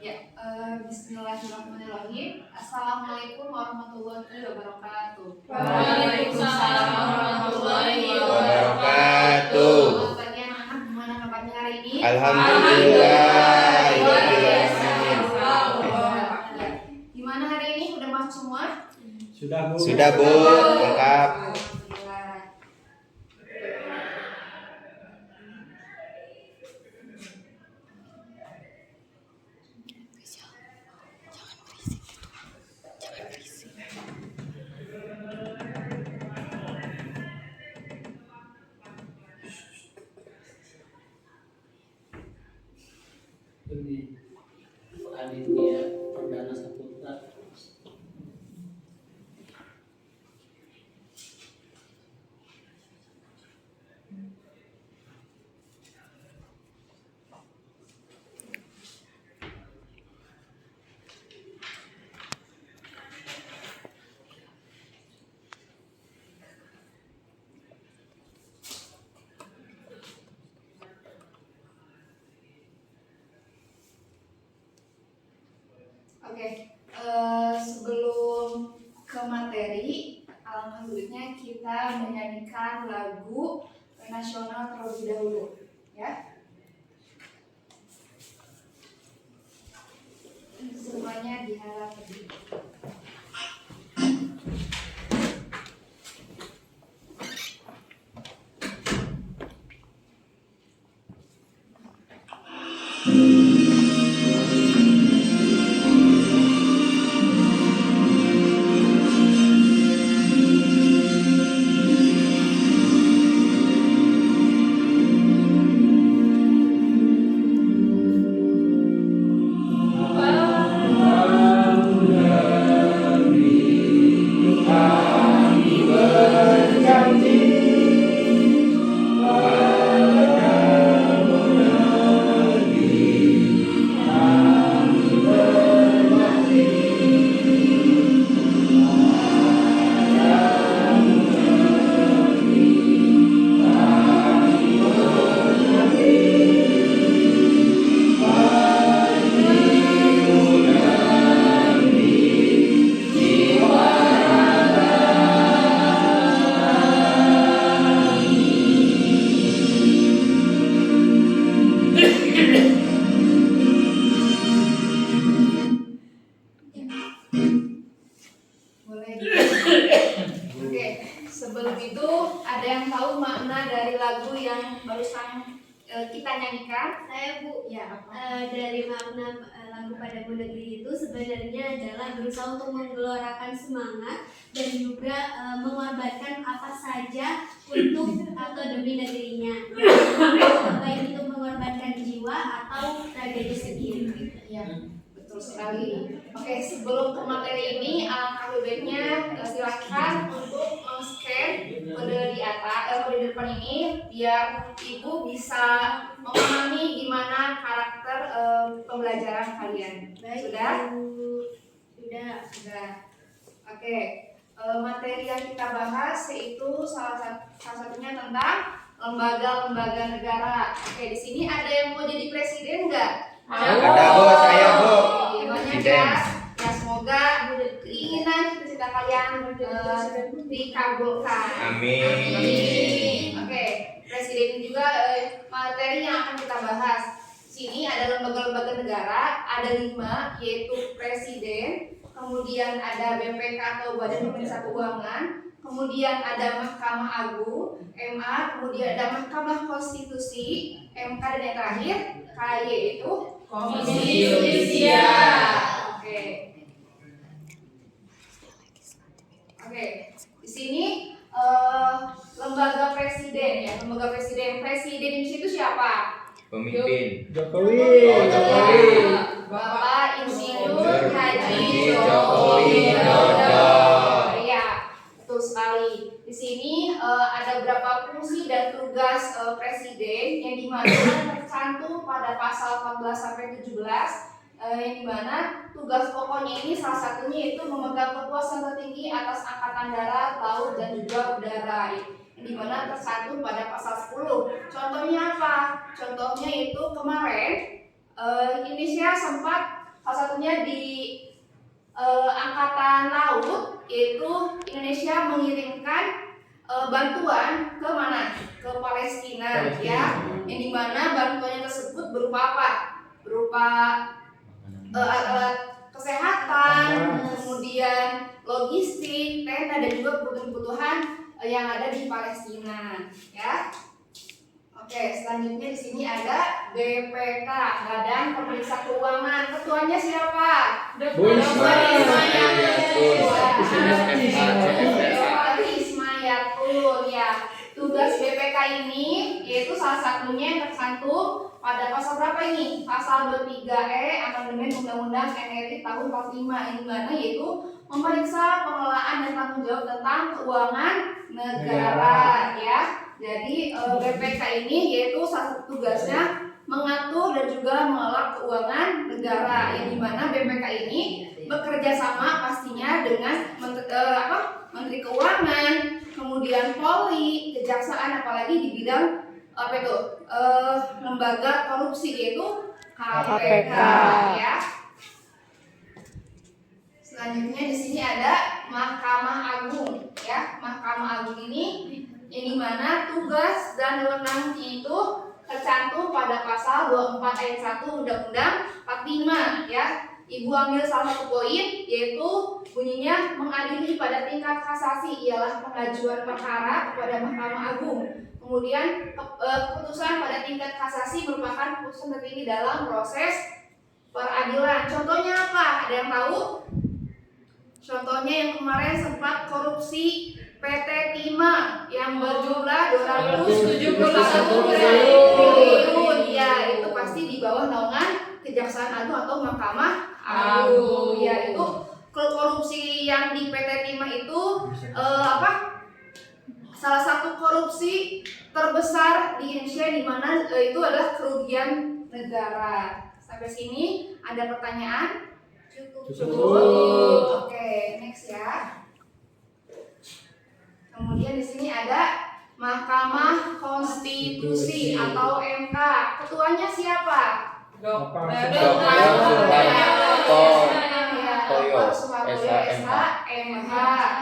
Ya, bismillahirrahmanirrahim. Assalamualaikum warahmatullahi wabarakatuh. Waalaikumsalam warahmatullahi wabarakatuh. Selamat pagi anak-anak, gimana kabarnya hari ini? Alhamdulillah. Gimana hari ini? Udah masuk semua? Sudah Bu, lengkap. Alhamdulillah. Ini Aditya Perdana Saputra. Oke, sebelum ke materi, alangkah baiknya kita menyanyikan lagu nasional terlebih dahulu, ya. Semuanya diharap berdiri. Boleh. Oke, sebelum itu ada yang tahu makna dari lagu yang barusan kita nyanyikan? Saya Bu, Ya, apa? dari makna lagu Padamu Negeri itu sebenarnya adalah berusaha untuk menggelorakan semangat dan juga mengorbankan apa saja untuk atau demi negerinya, baik itu mengorbankan jiwa atau raganya sendiri. Ya, betul sekali. Oke, sebelum ke materi ini, alangkah baiknya silakan untuk scan kode di atas, kode di depan ini, biar ibu bisa memahami gimana karakter pembelajaran kalian. Baik, Sudah? Bu. Sudah. Oke, materi yang kita bahas yaitu salah satunya tentang lembaga-lembaga negara. Oke, di sini ada yang mau jadi presiden nggak? Ada Bu, saya Bu. Banyak Presiden. ya, semoga keinginan cita-cita kalian dikabulkan. Amin. Oke, presiden juga materi yang akan kita bahas. Sini ada lembaga-lembaga negara, ada 5, yaitu presiden, kemudian ada BPK atau Badan Pemeriksa Keuangan, kemudian ada Mahkamah Agung, MA, kemudian ada Mahkamah Konstitusi, MK, dan yang terakhir KY itu Komisi Yudisial. Oke, di sini lembaga presiden ya, lembaga presiden. Presiden di situ siapa? Pemimpin. Jokowi. Oh, Jokowi. Bapak Insinyur Haji Joko Widodo. Iya, betul sekali. Di sini ada beberapa fungsi dan tugas presiden yang dimana tercantum pada pasal 14 sampai 17, yang dimana tugas pokoknya ini salah satunya itu memegang kekuasaan tertinggi atas angkatan darat, laut, dan juga udara. Yang dimana tercantum pada pasal 10. Contohnya apa? Contohnya itu kemarin Indonesia sempat Salah satunya di Angkatan Laut, yaitu Indonesia mengirimkan bantuan ke mana? Ke Palestina, ya. Yang dimana bantuannya tersebut berupa apa? Berupa alat kesehatan, kemudian logistik, tenda dan juga kebutuhan-kebutuhan yang ada di Palestina, ya. Oke, selanjutnya di sini ada BPK, Badan Pemeriksa Keuangan. Ketuanya siapa? Bu Ismayatul, ya. Tugas BPK ini yaitu salah satunya yang tercantum pada pasal berapa ini? Pasal 23E Amandemen Undang-Undang Energi tahun 45, yang dimana yaitu memeriksa pengelolaan dan tanggung jawab tentang keuangan negara, ya. Jadi BPK ini yaitu satu tugasnya mengatur dan juga mengelola keuangan negara, yang dimana BPK ini bekerja sama pastinya dengan Menteri Keuangan, kemudian Polri, Kejaksaan, apalagi di bidang lembaga korupsi yaitu KPK, ya. Selanjutnya di sini ada Mahkamah Agung, ya. Mahkamah Agung ini yang dimana tugas dan wewenangnya itu tercantum pada pasal 24 ayat 1 Undang-Undang 45, ya. Ibu ambil salah satu poin, yaitu bunyinya mengadili pada tingkat kasasi ialah pengajuan perkara kepada Mahkamah Agung. Kemudian keputusan pada tingkat kasasi merupakan keputusan tertinggi dalam proses peradilan. Contohnya apa? Ada yang tahu? Contohnya yang kemarin sempat korupsi PT Timah yang berjumlah 271 triliun. Ya, itu pasti di bawah naungan Kejaksaan Agung atau Mahkamah Agung. Ya, itu korupsi yang di PT Timah itu salah satu korupsi terbesar di Indonesia, di mana itu adalah kerugian negara. Sampai sini ada pertanyaan? Cukup. Oke, next ya. Kemudian di sini ada Mahkamah Konstitusi atau MK. Ketuanya siapa? Dr. Suhartoyo SH MH,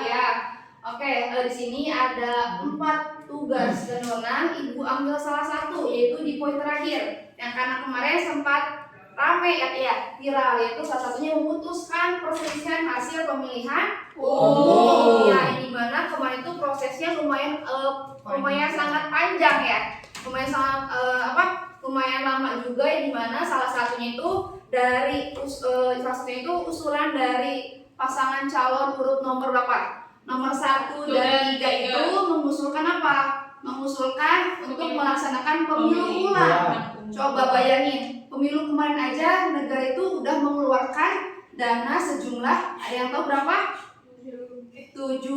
ya. Oke, di sini ada 4 tugas dan wewenang. Ibu ambil salah satu, yaitu di poin terakhir yang karena kemarin sempat rame ya viral, yaitu salah satunya memutuskan perselisihan hasil pemilihan umum. Ya, yang dimana kemarin itu prosesnya lumayan sangat panjang, ya. Lumayan lama juga, yang dimana salah satunya itu usulan dari pasangan calon urut nomor berapa? Nomor 1 dan 3 itu mengusulkan apa? Mengusulkan untuk melaksanakan pemilu ulang. Coba bayangin, pemilu kemarin aja negara itu udah mengeluarkan dana sejumlah, ada yang tahu berapa? 7,1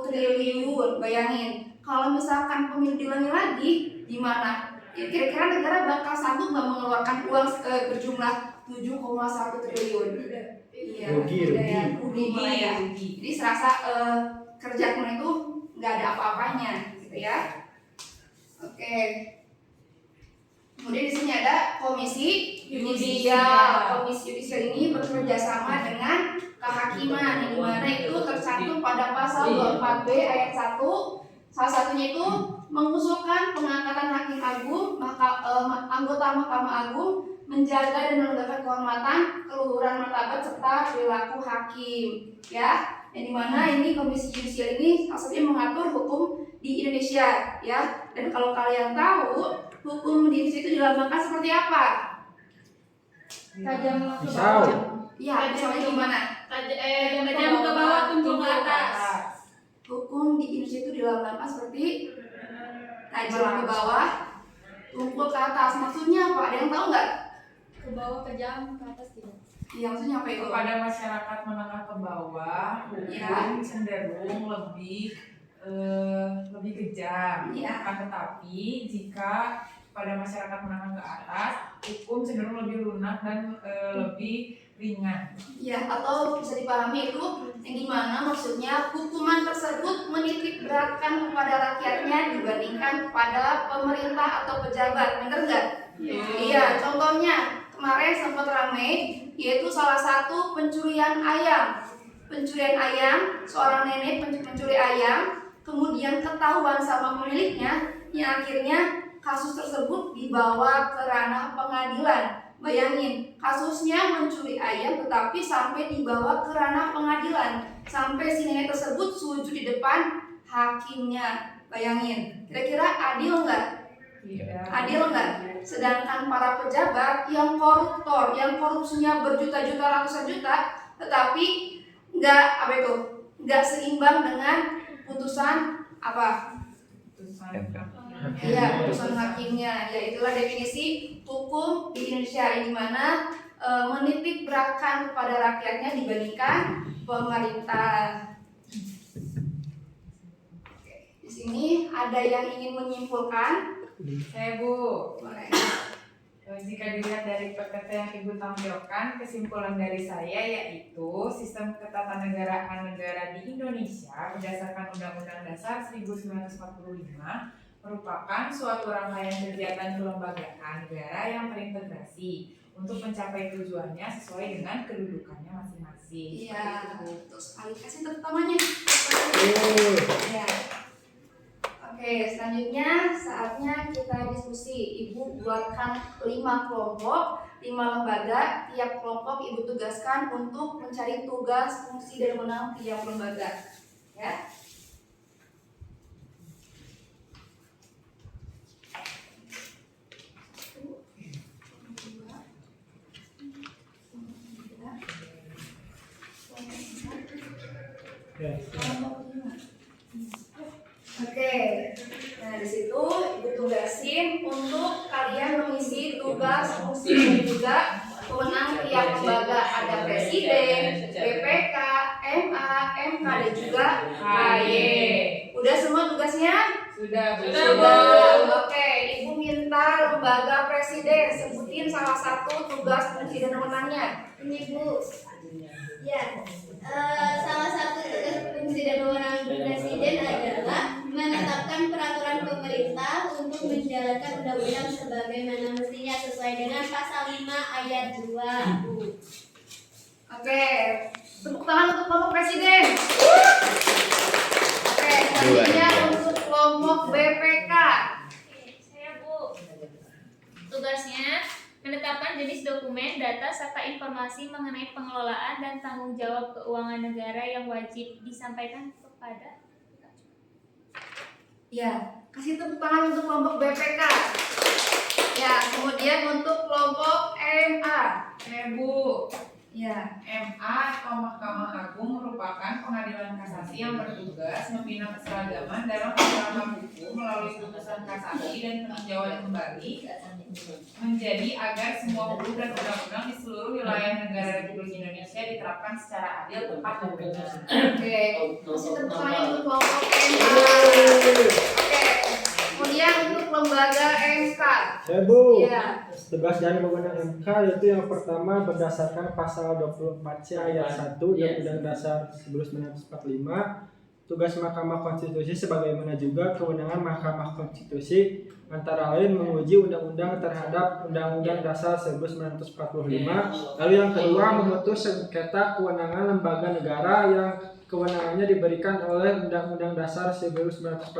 triliun. Bayangin, kalau misalkan pemilu diulangi lagi, gimana? Kira-kira negara bakal sanggup nggak mengeluarkan uang berjumlah 7,1 triliun? Iya, rugi. Jadi serasa kerja kemarin itu nggak ada apa-apanya, gitu ya. Oke. Kemudian di sini ada Komisi Yudisial. Komisi Yudisial ini bekerja sama dengan kehakiman, yang dimana itu tercantum pada pasal 24B ayat 1. Salah satunya itu mengusulkan pengangkatan hakim agung, anggota Mahkamah Agung menjaga dan menegakkan kehormatan, keluhuran martabat serta perilaku hakim, ya. Yang dimana ini Komisi Yudisial ini salah satunya mengatur hukum di Indonesia, ya. Dan kalau kalian tahu, hukum di Indonesia itu dilambangkan seperti apa? Tajam ke bawah. Iya, misalnya gimana? Tajam ke bawah, tumpul ke atas. Hukum di Indonesia itu dilambangkan seperti tajam ke bawah, tumpul ke atas. Maksudnya apa? Ada yang tahu nggak? Ke bawah, kejam, ke atas tidak. Iya, maksudnya apa itu? Kepada masyarakat menengah ke bawah, hukum cenderung lebih kejam. Ya. Akan tetapi jika pada masyarakat menengah ke atas, hukum cenderung lebih lunak dan lebih ringan. Ya, atau bisa dipahami itu yang dimana maksudnya hukuman tersebut menitik beratkan kepada rakyatnya dibandingkan kepada pemerintah atau pejabat, benar nggak? Iya, contohnya kemarin sempat ramai, yaitu salah satu pencurian ayam. Pencurian ayam, seorang nenek pencuri ayam, kemudian ketahuan sama pemiliknya, yang akhirnya kasus tersebut dibawa ke ranah pengadilan. Bayangin, kasusnya mencuri ayam tetapi sampai dibawa ke ranah pengadilan. Sampai si nenek tersebut sujud di depan hakimnya. Bayangin, kira-kira adil nggak? Tidak. Adil nggak? Sedangkan para pejabat yang koruptor, yang korupsinya berjuta-juta, ratusan juta, tetapi nggak seimbang dengan putusan apa? Iya, putusan hakimnya. Ya, itulah definisi hukum di Indonesia, di mana menitik beratkan kepada rakyatnya dibandingkan pemerintah. Oke, di sini ada yang ingin menyimpulkan? Saya Bu. Boleh. Jika dilihat dari PPT yang Ibu tampilkan, kesimpulan dari saya yaitu sistem ketatanegaraan negara di Indonesia berdasarkan Undang-Undang Dasar 1945 merupakan suatu rangkaian kegiatan kelembagaan negara yang terintegrasi untuk mencapai tujuannya sesuai dengan kedudukannya masing-masing. Iya, betul sekali. Kasih tepuk tangannya. Ya. Oke, selanjutnya saatnya kita diskusi. Ibu buatkan 5 kelompok, 5 lembaga. Tiap kelompok Ibu tugaskan untuk mencari tugas, fungsi, dan wewenang tiap lembaga. Ya. Oke, nah di situ Ibu tugasin untuk kalian mengisi tugas, fungsi, dan juga wewenang tiap lembaga. Ada presiden, BPK, MA, MK, dan juga KY. Udah semua tugasnya? Sudah, Bu. Oke, Ibu minta lembaga presiden sebutin salah satu tugas, fungsi, dan wewenangnya. Ini Bu. Ya, salah satu tugas fungsi dan wewenang presiden adalah menetapkan peraturan pemerintah untuk menjalankan undang-undang sebagaimana mestinya sesuai dengan pasal 5 ayat 2. Bu. Oke, tepuk tangan untuk kelompok presiden. Oke, selanjutnya untuk kelompok BPK. Saya Bu. Tugasnya menetapkan jenis dokumen, data, serta informasi mengenai pengelolaan dan tanggung jawab keuangan negara yang wajib disampaikan kepada. Ya, kasih tepuk tangan untuk kelompok BPK. Ya, kemudian untuk kelompok MA. Bu. Ya, MA atau Mahkamah Agung merupakan pengadilan kasasi yang bertugas membina keseragaman dalam penerapan hukum melalui putusan kasasi dan peninjauan kembali menjadi agar semua hukum dan undang-undang di seluruh wilayah negara Republik Indonesia diterapkan secara adil, tepat, dan benar. oke. Kasih tepuk tangan untuk kelompok MA. Oke, kemudian untuk lembaga MK. Ya Bu, Ya, tugas dan wewenang MK yaitu yang pertama berdasarkan pasal 24C ayat 1 Undang-Undang Dasar 1945. Tugas Mahkamah Konstitusi sebagaimana juga kewenangan Mahkamah Konstitusi antara lain menguji undang-undang terhadap Undang-Undang Dasar 1945. Lalu yang kedua memutus sengketa kewenangan lembaga negara yang kewenangannya diberikan oleh Undang-Undang Dasar 1945,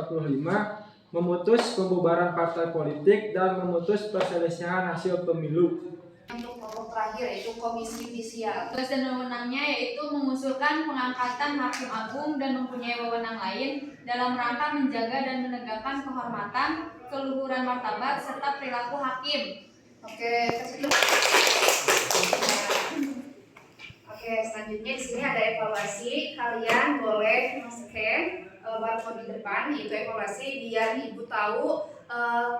memutus pembubaran partai politik, dan memutus perselisihan hasil pemilu. untuk kelompok terakhir yaitu Komisi Yudisial. Tugas dan wewenangnya yaitu mengusulkan pengangkatan hakim agung dan mempunyai wewenang lain dalam rangka menjaga dan menegakkan kehormatan, keluhuran martabat, serta perilaku hakim. Oke, selanjutnya di sini ada evaluasi. Kalian boleh scan barcode di depan, yaitu evaluasi, biar Ibu tahu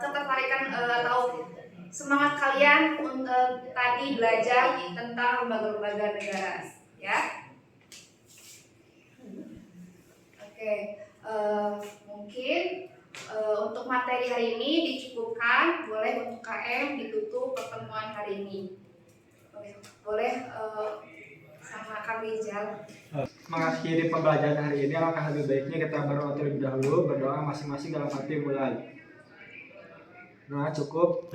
ketertarikan atau semangat kalian untuk tadi belajar tentang lembaga-lembaga negara, ya. Oke, mungkin untuk materi hari ini dicukupkan. Boleh untuk KM ditutup pertemuan hari ini. Boleh sama Kang Rizal. Mengakhiri pembelajaran hari ini, alangkah lebih baiknya kita berdoa terlebih dahulu, berdoa masing-masing dalam hati mulai. Nah, cukup.